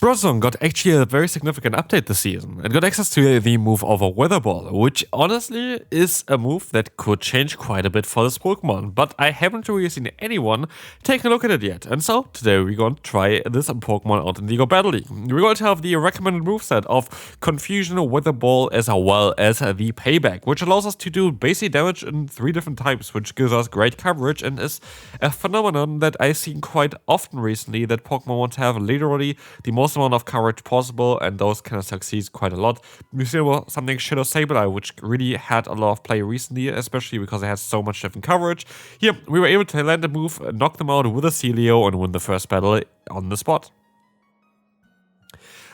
Bronzong got actually a very significant update this season. It got access to the move of a Weather Ball, which honestly is a move that could change quite a bit for this Pokemon, but I haven't really seen anyone take a look at it yet. And so today we're going to try this Pokemon out in the Go Battle League. We're going to have the recommended moveset of Confusion, Weather Ball, as well as the Payback, which allows us to do basic damage in 3 different types, which gives us great coverage and is a phenomenon that I've seen quite often recently, that Pokemon want to have literally the most amount of coverage possible, and those kind of succeeds quite a lot. We see something Shadow Zapdos, which really had a lot of play recently, especially because it has so much different coverage. Here, we were able to land a move, knock them out with a Celio, and win the first battle on the spot.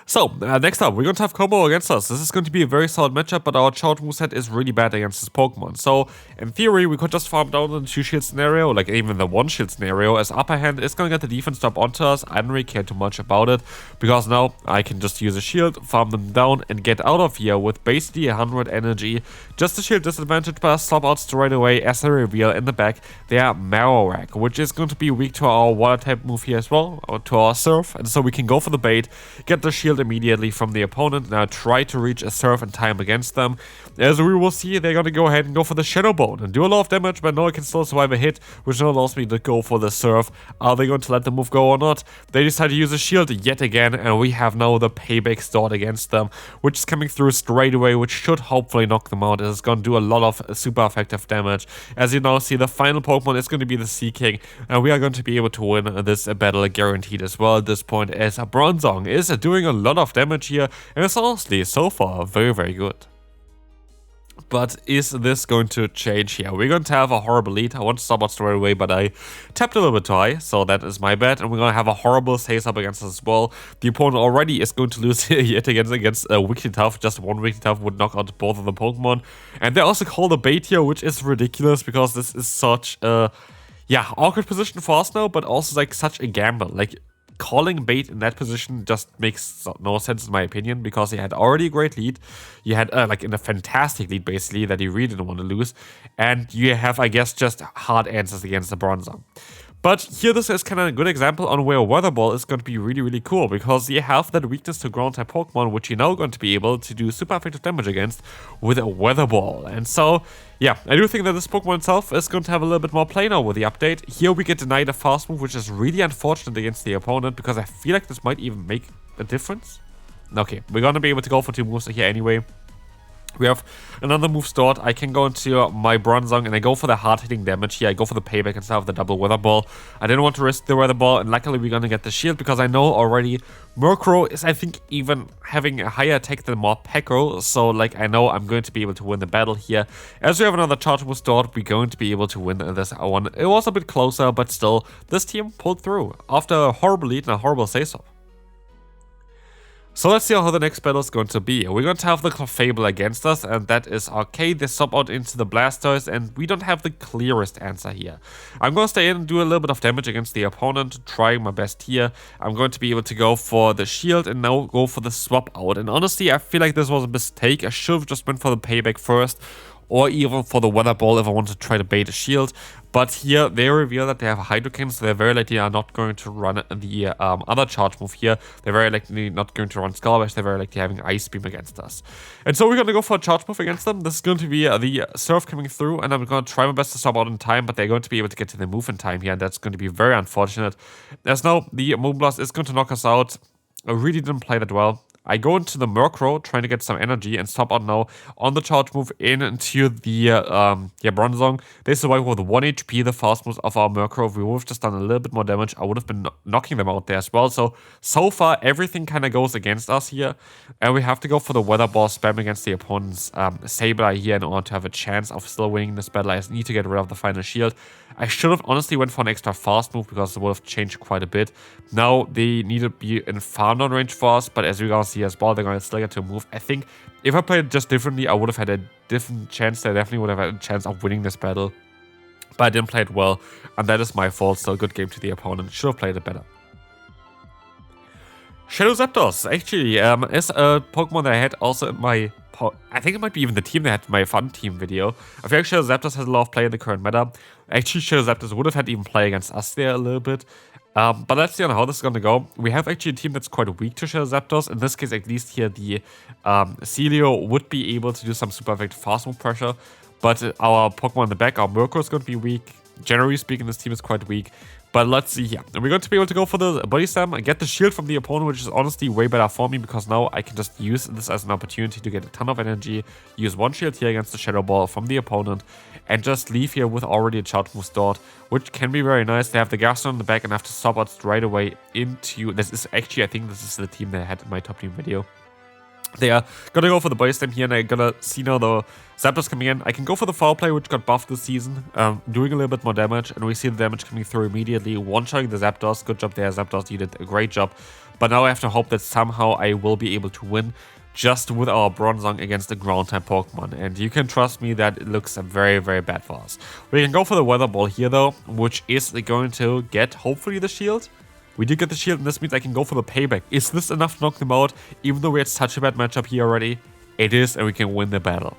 So, next up, we're going to have Combo against us. This is going to be a very solid matchup, but our charge moveset is really bad against this Pokemon. So, in theory, we could just farm down in the 2-shield scenario, like even the 1-shield scenario, as upper hand is going to get the defense drop onto us. I don't really care too much about it, because now I can just use a shield, farm them down, and get out of here with basically 100 energy. Just a shield disadvantage, but swap out straight away as a reveal in the back. They are Marowak, which is going to be weak to our water type move here as well, or to our Surf, and so we can go for the bait, get the shield immediately from the opponent. Now try to reach a Surf in time against them. As we will see, they're going to go ahead and go for the Shadow Bone and do a lot of damage, but no, it can still survive a hit, which now allows me to go for the Surf. Are they going to let the move go or not? They decide to use a shield yet again, and we have now the Payback stored against them, which is coming through straight away, which should hopefully knock them out. It's going to do a lot of super effective damage. As you now see, the final Pokemon is going to be the Sea King, and we are going to be able to win this battle guaranteed as well at this point, as Bronzong is doing a lot of damage here, and it's honestly so far very, very good. But is this going to change here? We're going to have a horrible lead. I want to stop out straight away, but I tapped a little bit too high, so that is my bad. And we're going to have a horrible face up against us as well. The opponent already is going to lose yet against a Weakly Tough. Just one Weakly Tough would knock out both of the Pokemon. And they also call the bait here, which is ridiculous, because this is such a awkward position for us now, but also like such a gamble. Like, calling bait in that position just makes no sense in my opinion, because he had already a great lead. You had like in a fantastic lead basically that he really didn't want to lose, and you have, I guess, just hard answers against the Bronzong. But here, this is kind of a good example on where Weather Ball is going to be really, really cool, because you have that weakness to ground type Pokemon, which you're now going to be able to do super effective damage against with a Weather Ball. And so, yeah, I do think that this Pokemon itself is going to have a little bit more play now with the update. Here we get denied a fast move, which is really unfortunate against the opponent, because I feel like this might even make a difference. Okay, we're going to be able to go for 2 moves here anyway. We have another move stored. I can go into my Bronzong and I go for the hard-hitting damage here. I go for the Payback instead of the double Weather Ball. I didn't want to risk the Weather Ball, and luckily we're going to get the shield, because I know already Murkrow is, I think, even having a higher attack than Morpeko. So, like, I know I'm going to be able to win the battle here. As we have another charge move stored, we're going to be able to win this one. It was a bit closer, but still, this team pulled through after a horrible lead and a horrible say-so. So let's see how the next battle is going to be. We're going to have the Clefable against us, and that is okay. They swap out into the Blastoise, and we don't have the clearest answer here. I'm going to stay in and do a little bit of damage against the opponent, trying my best here. I'm going to be able to go for the shield and now go for the swap out. And honestly, I feel like this was a mistake. I should have just went for the Payback first, or even for the Weather Ball if I wanted to try to bait a shield. But here, they reveal that they have a Hydrokin, so they very likely are not going to run the other charge move here. They're very likely not going to run Skull Bash. They're very likely having Ice Beam against us. And so we're going to go for a charge move against them. This is going to be the Surf coming through, and I'm going to try my best to stop out in time, but they're going to be able to get to the move in time here, and that's going to be very unfortunate. As now, the Moonblast is going to knock us out. I really didn't play that well. I go into the Murkrow, trying to get some energy, and stop out now on the charge move into the Bronzong. They survive with 1 HP, the fast moves of our Murkrow. We would have just done a little bit more damage. I would have been knocking them out there as well. So far, everything kind of goes against us here. And we have to go for the Weather Ball spam against the opponent's Sableye here in order to have a chance of still winning this battle. I need to get rid of the final shield. I should have honestly went for an extra fast move, because it would have changed quite a bit. Now, they need to be in farm down range for us, but as we guys see as well, they're going to still get to move. I think if I played it just differently, I would have had a different chance. I definitely would have had a chance of winning this battle. But I didn't play it well, and that is my fault. Still, good game to the opponent. Should have played it better. Shadow Zapdos actually is a Pokemon that I had also in my... I think it might be even the team that had my fun team video. I feel like Shadow Zapdos has a lot of play in the current meta. Actually, Shadow Zapdos would have had even play against us there a little bit. But let's see on how this is going to go. We have actually a team that's quite weak to Shadow Zapdos. In this case, at least here, the Celio would be able to do some super effective fast move pressure. But our Pokemon in the back, our Murkrow, is going to be weak. Generally speaking, this team is quite weak. But let's see here. And we're going to be able to go for the Body Slam and get the shield from the opponent, which is honestly way better for me because now I can just use this as an opportunity to get a ton of energy, use one shield here against the Shadow Ball from the opponent, and just leave here with already a charge move stored, which can be very nice. They have the Gas on the back and have to stop out straight away into... This is actually, I think this is the team that I had in my top team video. They are gonna go for the Body Slam here, and I'm gonna see now the Zapdos coming in. I can go for the Foul Play, which got buffed this season, doing a little bit more damage, and we see the damage coming through immediately. One-shotting the Zapdos. Good job there, Zapdos. You did a great job. But now I have to hope that somehow I will be able to win just with our Bronzong against the Ground-type Pokemon. And you can trust me that it looks very, very bad for us. We can go for the Weather Ball here, though, which is going to get, hopefully, the shield. We did get the shield, and this means I can go for the payback. Is this enough to knock them out? Even though we had such a bad matchup here already, it is, and we can win the battle.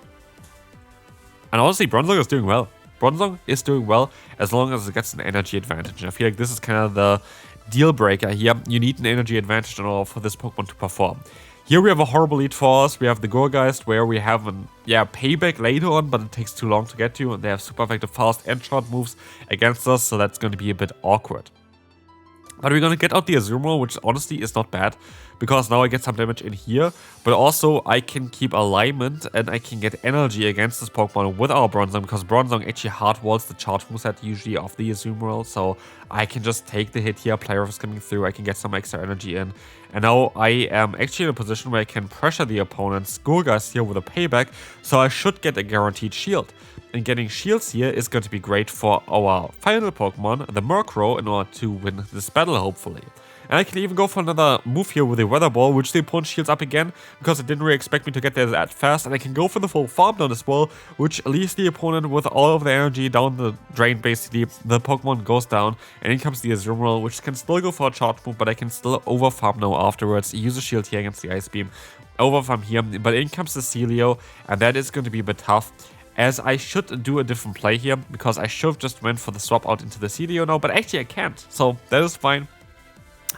And honestly, Bronzong is doing well. Bronzong is doing well as long as it gets an energy advantage. And I feel like this is kind of the deal breaker here. You need an energy advantage in order for this Pokemon to perform. Here we have a horrible lead for us. We have the Gorgeist, where we have an payback later on, but it takes too long to get to. And they have super effective fast and short moves against us, so that's going to be a bit awkward. But we're going to get out the Azumarill, which honestly is not bad, because now I get some damage in here, but also I can keep alignment and I can get energy against this Pokemon with our Bronzong, because Bronzong actually hard walls the charge moveset usually of the Azumarill, so I can just take the hit here, Player is coming through, I can get some extra energy in, and now I am actually in a position where I can pressure the opponent's Gorgeist here with a payback, so I should get a guaranteed shield. And getting shields here is going to be great for our final Pokemon, the Murkrow, in order to win this battle, hopefully. And I can even go for another move here with the Weather Ball, which the opponent shields up again, because it didn't really expect me to get there that fast. And I can go for the full farm down as well, which leaves the opponent with all of the energy down the drain, basically. The Pokemon goes down, and in comes the Azumarill, which can still go for a charge move, but I can still overfarm now afterwards. Use a shield here against the Ice Beam, overfarm here, but in comes the Celio, and that is going to be a bit tough. As I should do a different play here, because I should have just went for the swap out into the Celio now, but actually I can't, so that is fine.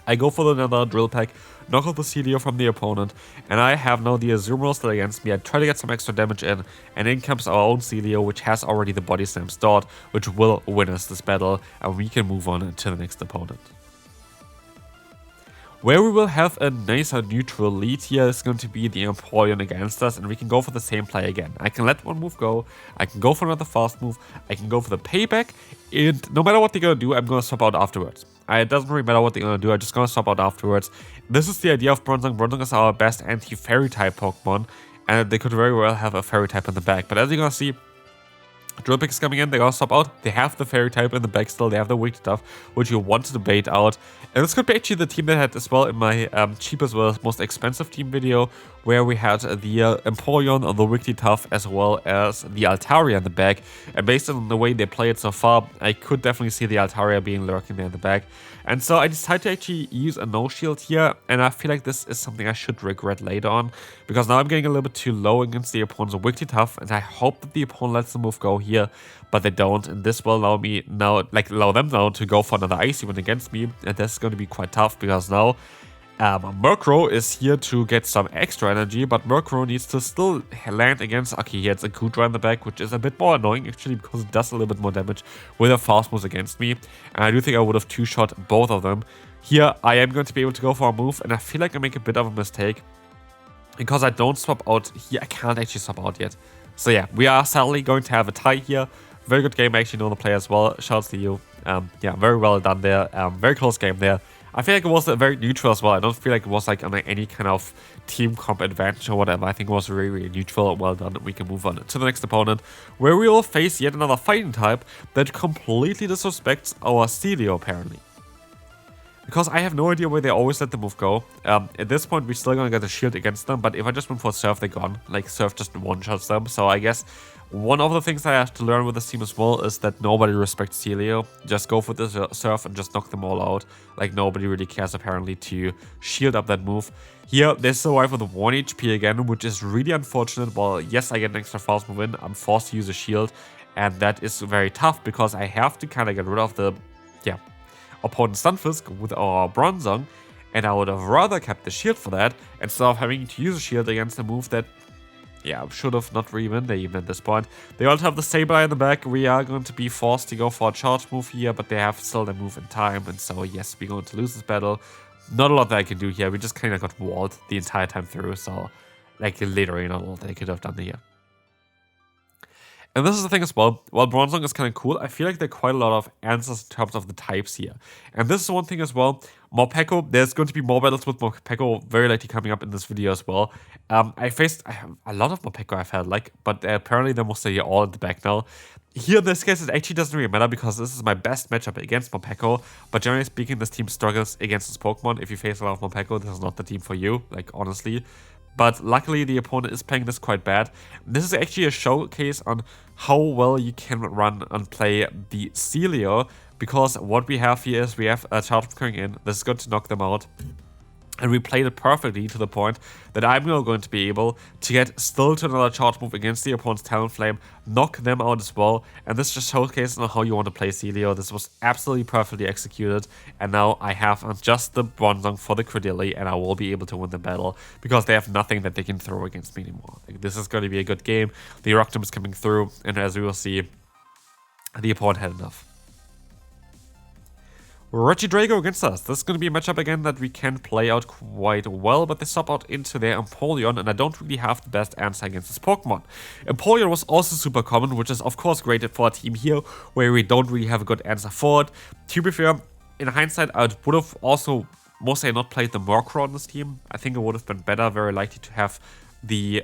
I go for another Drill Peck, knock out the Celio from the opponent, and I have now the Azumarill still against me. I try to get some extra damage in, and in comes our own Celio, which has already the Body Slam stored, which will win us this battle, and we can move on to the next opponent. Where we will have a nicer neutral lead here is going to be the Empoleon against us, and we can go for the same play again. I can let one move go, I can go for another fast move, I can go for the payback, and no matter what they're going to do, I'm going to swap out afterwards. It doesn't really matter what they're going to do, I'm just going to swap out afterwards. This is the idea of Bronzong. Bronzong is our best anti-Fairy type Pokemon, and they could very well have a Fairy type in the back. But as you're going to see, Drill Peck is coming in, they're gonna swap out. They have the Fairy type in the back still, they have the weak stuff, which you want to bait out. And this could be actually the team that I had as well in my cheapest versus most expensive team video, where we had the Empoleon, the Wiggly Tough, as well as the Altaria in the back. And based on the way they play it so far, I could definitely see the Altaria being lurking there in the back. And so I decided to actually use a no-shield here, and I feel like this is something I should regret later on, because now I'm getting a little bit too low against the opponent's Wiggly Tough, and I hope that the opponent lets the move go here, but they don't, and this will allow me now, allow them now to go for another Icy Wind against me, and that's going to be quite tough, because now Murkrow is here to get some extra energy, but Murkrow needs to still land against... Okay, he has a Kudra in the back, which is a bit more annoying, actually, because it does a little bit more damage with a fast move against me. And I do think I would have two-shot both of them. Here, I am going to be able to go for a move, and I feel like I make a bit of a mistake, because I don't swap out here. I can't actually swap out yet. So yeah, we are sadly going to have a tie here. Very good game, I actually know the play as well. Shouts to you. Yeah, very well done there. Very close game there. I feel like it was very neutral as well. I don't feel like it was like on any kind of team comp advantage or whatever. I think it was really, really neutral. Well done. We can move on to the next opponent, where we will face yet another fighting type that completely disrespects our Celio, apparently. Because I have no idea where they always let the move go. At this point, we're still gonna get a shield against them, but if I just went for Surf, they're gone. Like, Surf just one-shots them. So I guess one of the things I have to learn with this team as well is that nobody respects Celio. Just go for the Surf and just knock them all out. Like, nobody really cares, apparently, to shield up that move. Here, they survive with 1 HP again, which is really unfortunate. Well, yes, I get an extra fast move in. I'm forced to use a shield, and that is very tough, because I have to kind of get rid of the... Yeah. opponent Stunfisk with our Bronzong, and I would have rather kept the shield for that instead of having to use a shield against a move that, yeah, should have not really been there even at this point. They also have the Sableye in the back. We are going to be forced to go for a charge move here, but they have still the move in time, and so yes, we're going to lose this battle. Not a lot that I can do here. We just kind of got walled the entire time through, so like literally not a lot that I could have done here. And this is the thing as well, while Bronzong is kind of cool, I feel like there are quite a lot of answers in terms of the types here. And this is one thing as well, Morpeko, there's going to be more battles with Morpeko very likely coming up in this video as well. I have a lot of Morpeko I felt like, but apparently they're mostly all in the back now. Here in this case, it actually doesn't really matter because this is my best matchup against Morpeko, but generally speaking, this team struggles against this Pokemon. If you face a lot of Morpeko, this is not the team for you, like honestly. But luckily, the opponent is playing this quite bad. This is actually a showcase on how well you can run and play the Celio, because what we have here is we have a charge coming in. This is going to knock them out. And we played it perfectly to the point that I'm now going to be able to get still to another charge move against the opponent's Talonflame, knock them out as well. And this just showcases on how you want to play Celio. This was absolutely perfectly executed. And now I have just the Bronzong for the Credilli, and I will be able to win the battle because they have nothing that they can throw against me anymore. Like, this is going to be a good game. The Rocktom is coming through, and as we will see, the opponent had enough. Regidrago against us. This is going to be a matchup again that we can play out quite well, but they swap out into their Empoleon, and I don't really have the best answer against this Pokemon. Empoleon was also super common, which is of course great for a team here, where we don't really have a good answer for it. To be fair, in hindsight, I would have also mostly not played the Murkrow on this team. I think it would have been better, very likely to have the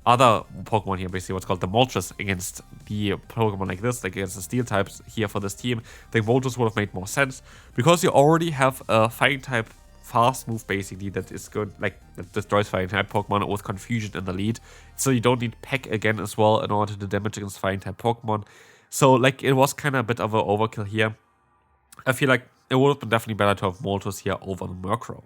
other Pokemon here, basically what's called the Moltres, against the Pokemon like this, like against the Steel types here for this team. I think Moltres would have made more sense, because you already have a Fighting type fast move basically that is good, like that destroys Fighting type Pokemon with Confusion in the lead. So you don't need Peck again as well in order to do damage against Fighting type Pokemon. So like it was kind of a bit of an overkill here. I feel like it would have been definitely better to have Moltres here over the Murkrow.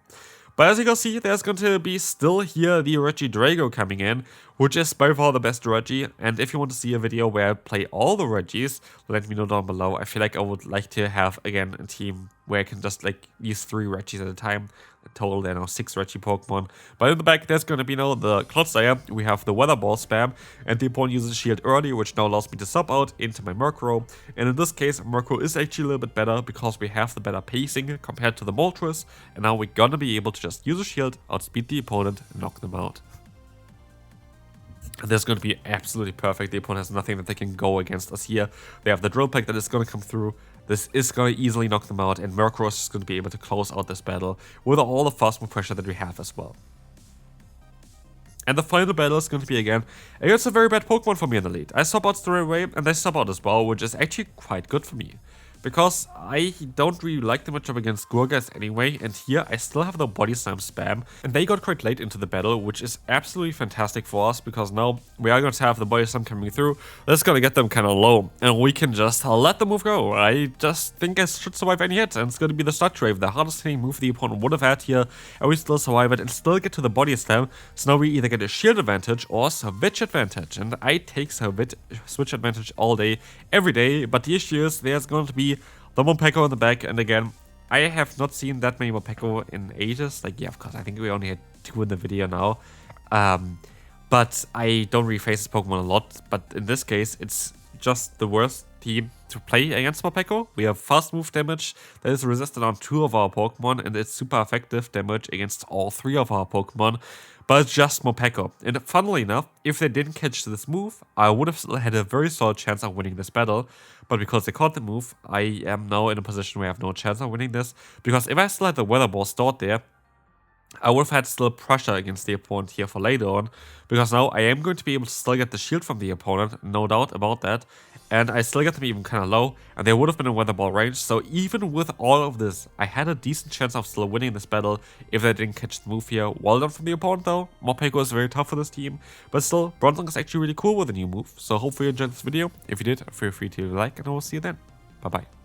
But as you can see, there's going to be still here the Regidrago coming in, which is by far the best Regi. And if you want to see a video where I play all the Regis, let me know down below. I feel like I would like to have, again, a team where I can just like use 3 Regis at a time. In total, there are now 6 Regi Pokemon. But in the back, there's going to be now the Clodsire. We have the Weather Ball spam, and the opponent uses Shield early, which now allows me to sub out into my Murkrow. And in this case, Murkrow is actually a little bit better because we have the better pacing compared to the Moltres. And now we're gonna be able to just use a Shield, outspeed the opponent, and knock them out. And this is going to be absolutely perfect. The opponent has nothing that they can go against us here. They have the Drill Peck that is going to come through. This is going to easily knock them out, and Murkrow is going to be able to close out this battle with all the fast move pressure that we have as well. And the final battle is going to be again against a very bad Pokemon for me in the lead. I sub out straight away, and they sub out as well, which is actually quite good for me, because I don't really like the matchup against Gurgas anyway, and here I still have the Body Slam spam, and they got quite late into the battle, which is absolutely fantastic for us, because now we are going to have the Body Slam coming through. That's going to get them kind of low, and we can just let the move go. I just think I should survive any hit, and it's going to be the Sludge Wave, the hardest hitting move the opponent would have had here, and we still survive it and still get to the Body Slam. So now we either get a shield advantage or switch advantage, and I take switch advantage all day, every day, but the issue is there's going to be the Morpeko in the back, and again, I have not seen that many Morpeko in ages. Like, yeah, of course, I think we only had 2 in the video now. But I don't really face this Pokemon a lot, but in this case, it's just the worst team to play against Morpeko. We have fast move damage that is resisted on 2 of our Pokemon, and it's super effective damage against all 3 of our Pokemon. But it's just Morpeko. And funnily enough, if they didn't catch this move, I would have still had a very solid chance of winning this battle. But because they caught the move, I am now in a position where I have no chance of winning this. Because if I still had the Weather Ball stored there, I would have had still pressure against the opponent here for later on, because now I am going to be able to still get the shield from the opponent, no doubt about that, and I still get them even kind of low, and they would have been in Weather Ball range. So even with all of this, I had a decent chance of still winning this battle if they didn't catch the move here. Well done from the opponent though. Morpeko is very tough for this team, but still, Bronzong is actually really cool with the new move. So hopefully you enjoyed this video. If you did, feel free to like, and I will see you then. Bye bye.